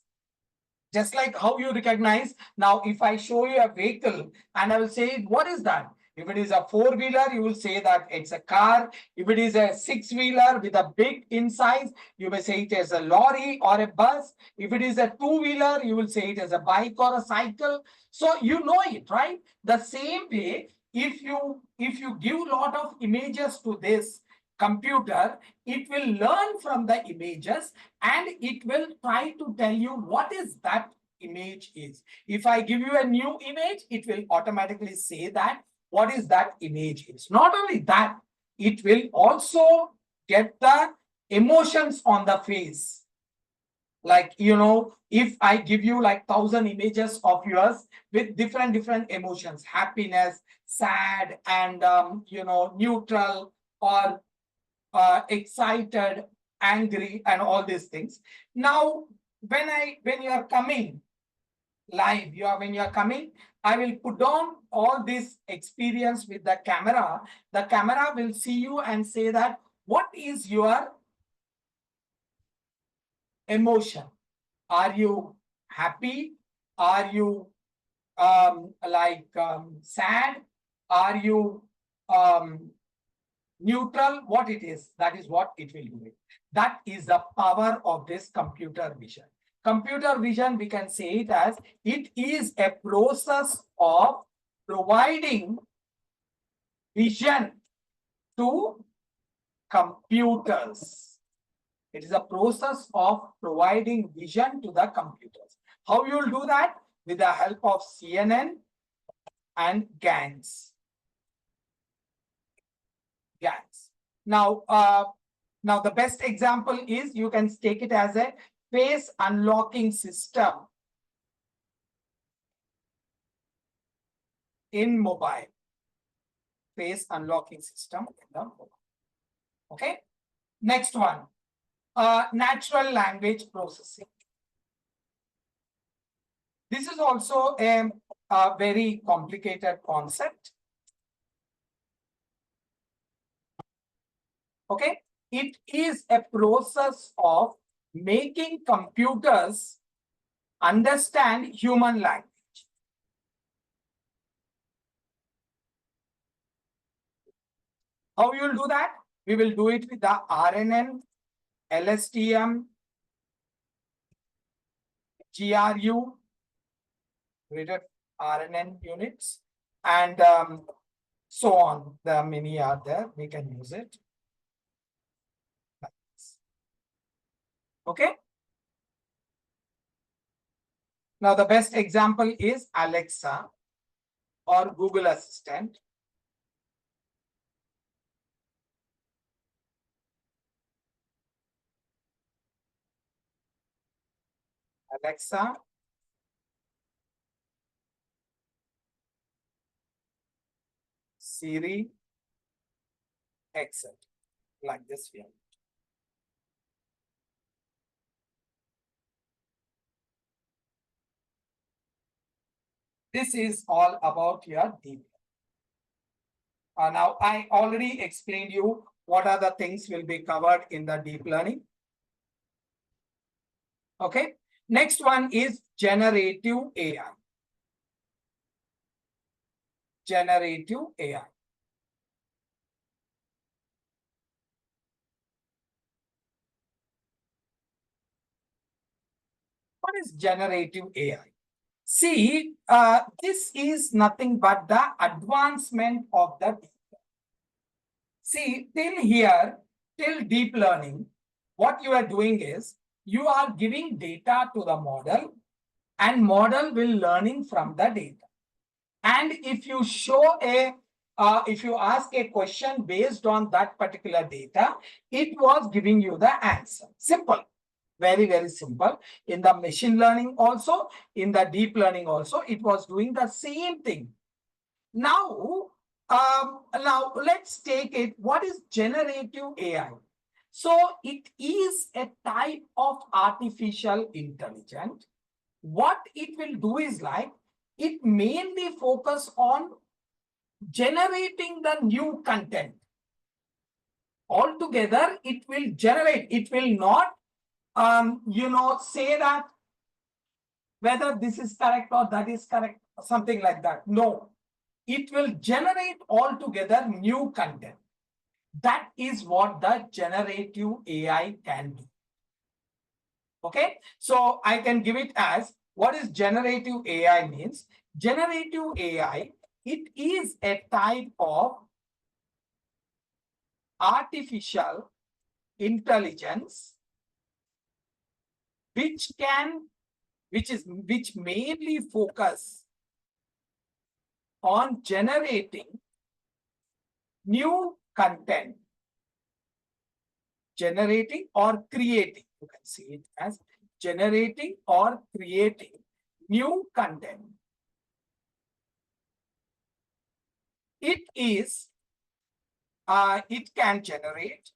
Just like how you recognize. Now, if I show you a vehicle and I will say, what is that? If it is a four-wheeler, you will say that it's a car. If it is a six-wheeler with a big inside, you may say it is a lorry or a bus. If it is a two-wheeler, you will say it is a bike or a cycle. So you know it, right? The same way, if you give a lot of images to this computer, it will learn from the images and it will try to tell you what is that image is. If I give you a new image, it will automatically say that what is that image is. Not only that, it will also get the emotions on the face. Like, if I give you like 1,000 images of yours with different emotions, happiness, sad, and neutral, or excited, angry, and all these things. Now, when you are coming live, when you are coming, I will put on all this experience with the camera. The camera will see you and say that what is your emotion? Are you happy? Are you sad? Are you neutral? What it is, that is what it will do. That is the power of this computer vision. Computer vision, we can say it as, it is a process of providing vision to computers. It is a process of providing vision to the computers. How you will do that? With the help of CNN and GANs. Now, the best example is, you can take it as a face unlocking system in mobile. Face unlocking system in the mobile. Okay. Next one, natural language processing. This is also a very complicated concept. Okay, it is a process of making computers understand human language. How you will do that? We will do it with the RNN, LSTM, GRU, graded RNN units, and so on. The many are there. We can use it. Okay. Now, the best example is Alexa or Google Assistant. Alexa, Siri, etc. Like this way. This is all about your deep. Now, I already explained you what are the things will be covered in the deep learning. Okay. Next one is generative AI. Generative AI. What is generative AI? See, this is nothing but the advancement of the deep. See, till here, till deep learning, what you are doing is you are giving data to the model and model will learning from the data. And if you show if you ask a question based on that particular data, it was giving you the answer. Simple. Very, very simple. In the machine learning also, in the deep learning also, it was doing the same thing. Now, now let's take it. What is generative AI? So it is a type of artificial intelligence. What it will do is like, it mainly focus on generating the new content. Altogether, it will generate. It will not, say that whether this is correct or that is correct, something like that. No, it will generate altogether new content. That is what the generative AI can do. Okay, so I can give it as what is generative AI means. Generative AI, it is a type of artificial intelligence which mainly focus on generating new content, generating or creating. You can see it as generating or creating new content. It can generate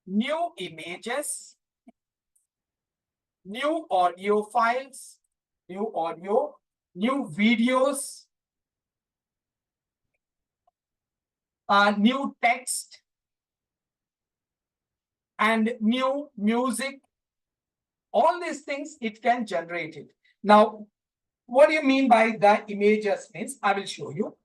new images, new audio files, new audio, new videos, new text, and new music. All these things, it can generate it. Now, what do you mean by the images means? I will show you.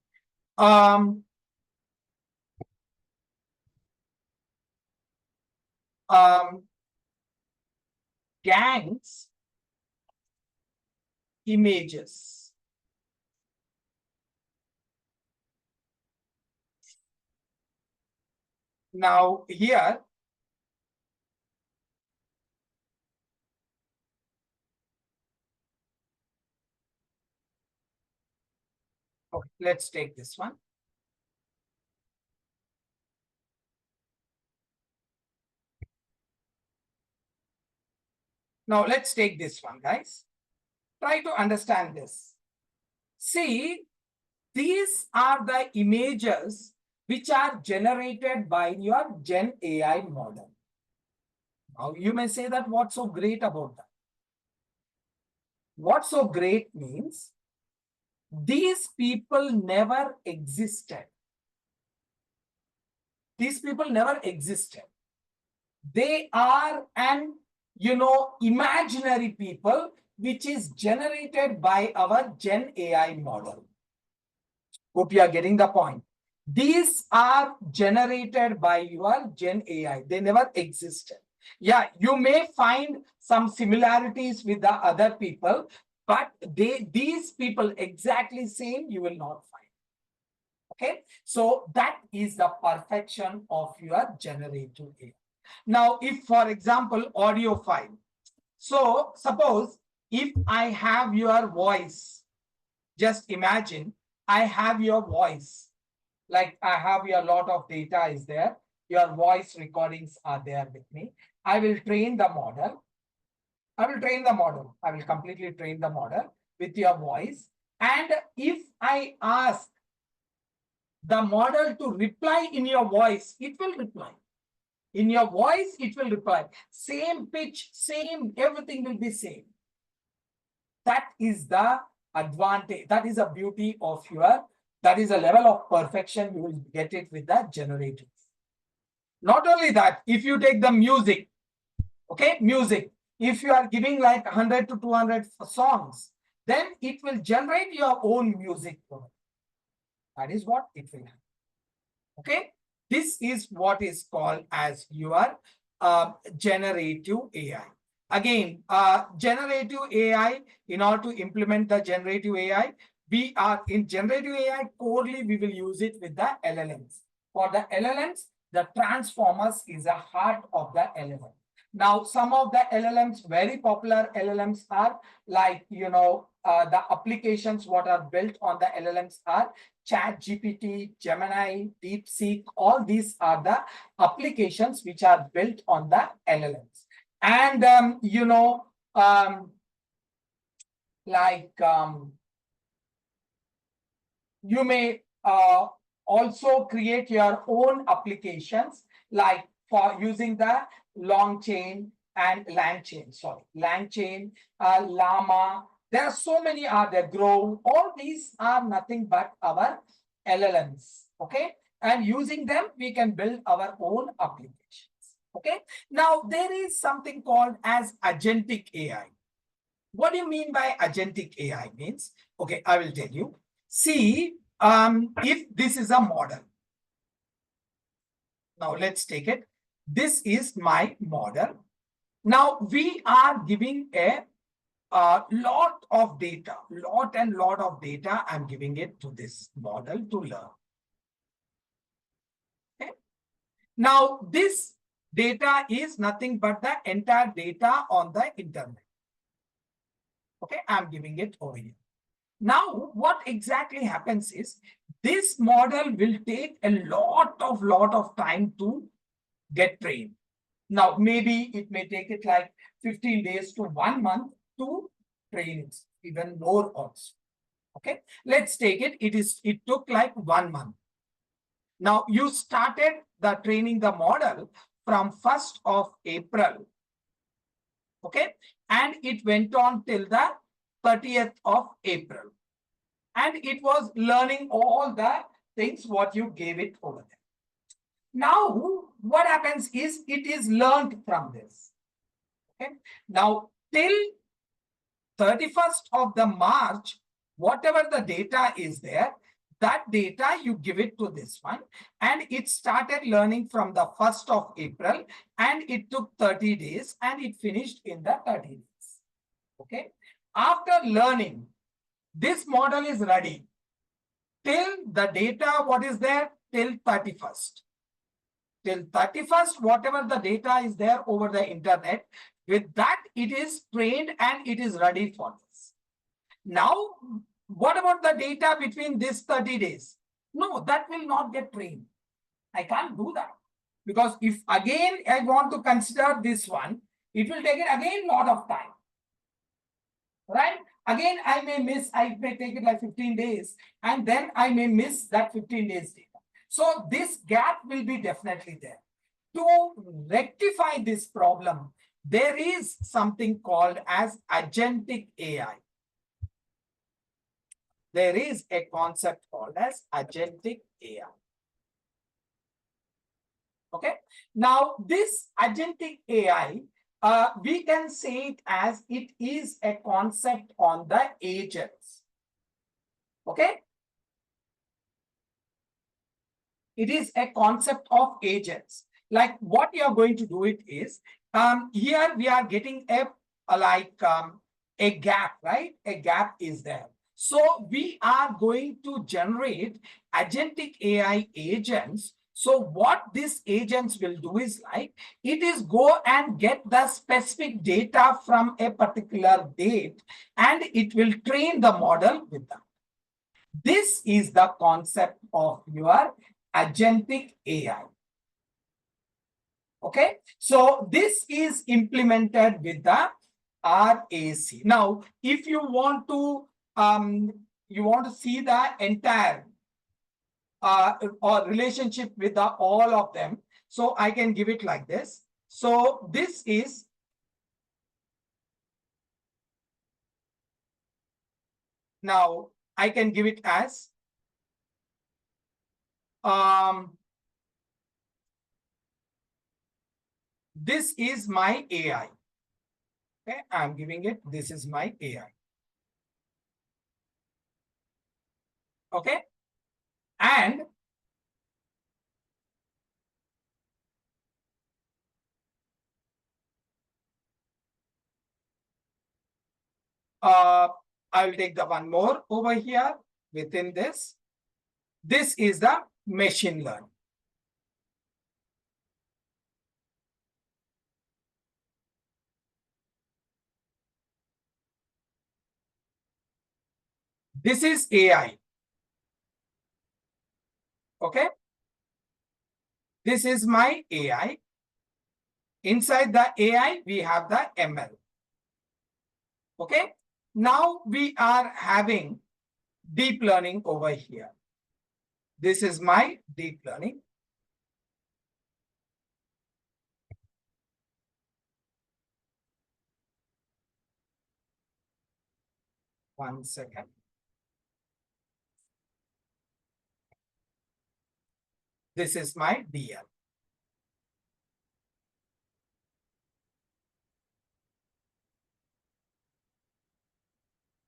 Gangs images. Now here, okay, let's take this one. Now let's take this one, guys. Try to understand this. See, these are the images which are generated by your Gen AI model. Now you may say that what's so great about that? What's so great means these people never existed. These people never existed. They are an, imaginary people which is generated by our Gen AI model. Hope you are getting the point. These are generated by your Gen AI. They never existed. Yeah, you may find some similarities with the other people, but these people exactly same you will not find. Okay, so that is the perfection of your generative AI. Now, if for example, audio file. So suppose if I have your voice, just imagine I have your voice. Like I have your lot of data is there. Your voice recordings are there with me. I will train the model. I will train the model. I will completely train the model with your voice. And if I ask the model to reply in your voice, it will reply. In your voice, it will reply. Same pitch, same, everything will be same. That is the advantage. That is a beauty of your, that is a level of perfection you will get it with the generative. Not only that, if you take the music, okay, music, if you are giving like 100 to 200 songs, then it will generate your own music. That is what it will have. Okay, this is what is called as your generative AI. Again, generative AI, in order to implement the generative AI, we are in generative AI, corely we will use it with the LLMs. For the LLMs, the transformers is the heart of the LLM. Now, some of the LLMs, very popular LLMs are like, the applications what are built on the LLMs are ChatGPT, Gemini, DeepSeek. All these are the applications which are built on the LLMs. And, you may also create your own applications, like for using the long chain and LangChain, Llama. There are so many are there, Grow. All these are nothing but our LLMs, okay? And using them, we can build our own applications, okay? Now, there is something called as agentic AI. What do you mean by agentic AI means? Okay, I will tell you. See, if this is a model. Now, let's take it. This is my model. Now, we are giving a lot of data, lot of data. I'm giving it to this model to learn. Okay. Now, this data is nothing but the entire data on the internet. Okay, I'm giving it over here. Now, what exactly happens is this model will take a lot of time to get trained. Now, maybe it may take it like 15 days to 1 month to train it, even more also. Okay, let's take it. It took like 1 month. Now, you started the training the model from 1st of April. Okay, and it went on till the 30th of April. And it was learning all the things what you gave it over there. Now, what happens is it is learned from this. Okay. Now, till 31st of the March, whatever the data is there, that data you give it to this one. And it started learning from the 1st of April. And it took 30 days and it finished in the 30 days. Okay. After learning, this model is ready till the data, what is there, till 31st. Till 31st, whatever the data is there over the internet, with that, it is trained and it is ready for this. Now, what about the data between this 30 days? No, that will not get trained. I can't do that. Because if again I want to consider this one, it will take it again a lot of time. Right? Again, I may take it like 15 days, and then I may miss that 15 days data. So this gap will be definitely there. To rectify this problem, there is something called as agentic AI. There is a concept called as agentic AI. Okay. Now, this agentic AI, we can say it as it is a concept on the agents. Okay. It is a concept of agents. Like what you are going to do it is, here we are getting a gap, right? A gap is there. So we are going to generate agentic AI agents. So what these agents will do is like, it is go and get the specific data from a particular date, and it will train the model with that. This is the concept of your agentic AI. Okay, so this is implemented with the RAC. Now, if you want to see the entire or relationship with all of them, so I can give it like this. So this is now I can give it as this is my AI. Okay, I'm giving it, this is my AI. Okay, and I will take the one more over here within this. This is the machine learning. This is AI. Okay. This is my AI. Inside the AI, we have the ML. Okay. Now we are having deep learning over here. This is my deep learning. One second. This is my DL.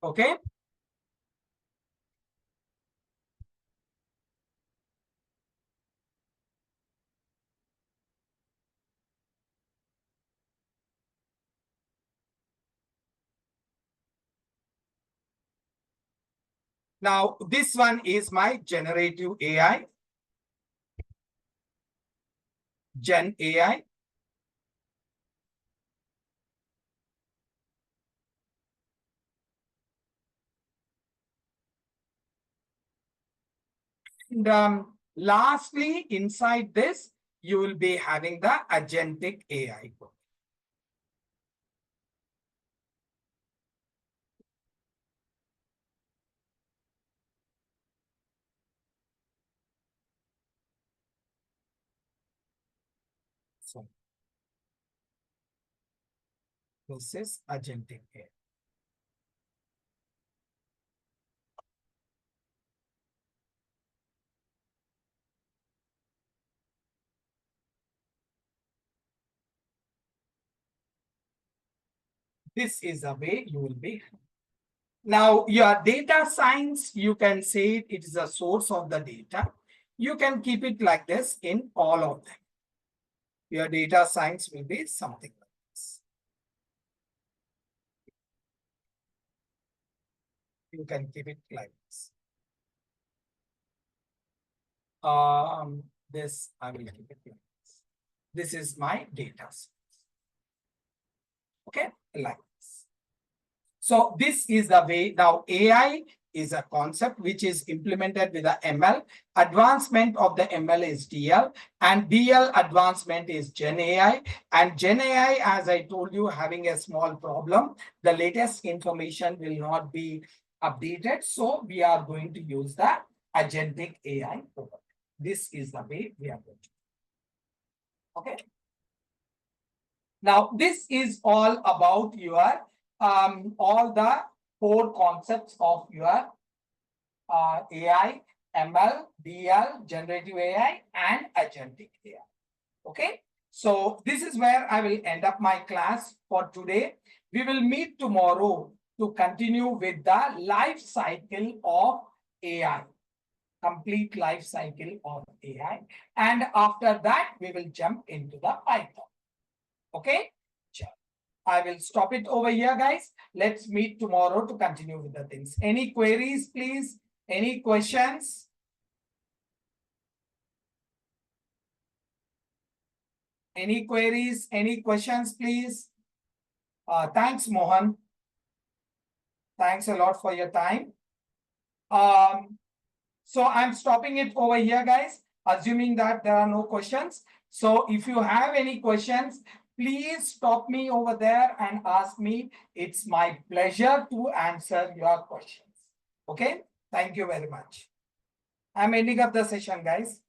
Okay. Now, this one is my generative AI, Gen AI. And lastly, inside this, you will be having the agentic AI. So this is agentic AI. This is the way you will be. Now, your data science, you can say it is a source of the data. You can keep it like this in all of them. Your data science will be something like this. You can keep it like this. This I will keep it like this. This is my data science. Okay, like this. So this is the way. Now AI is a concept which is implemented with the ML. Advancement of the ML is DL, and DL advancement is Gen AI. And Gen AI, as I told you, having a small problem. The latest information will not be updated. So we are going to use the agentic AI. This is the way we are going to. Okay. Now, this is all about your all the core concepts of your AI, ML, DL, generative AI, and agentic AI. Okay. So this is where I will end up my class for today. We will meet tomorrow to continue with the life cycle of AI, complete life cycle of AI. And after that, we will jump into the Python. Okay. I will stop it over here, guys. Let's meet tomorrow to continue with the things. Any queries, please? Any questions? Any queries? Any questions, please? Thanks, Mohan. Thanks a lot for your time. So I'm stopping it over here, guys, assuming that there are no questions. So if you have any questions, please stop me over there and ask me. It's my pleasure to answer your questions. Okay, thank you very much. I'm ending up the session, guys.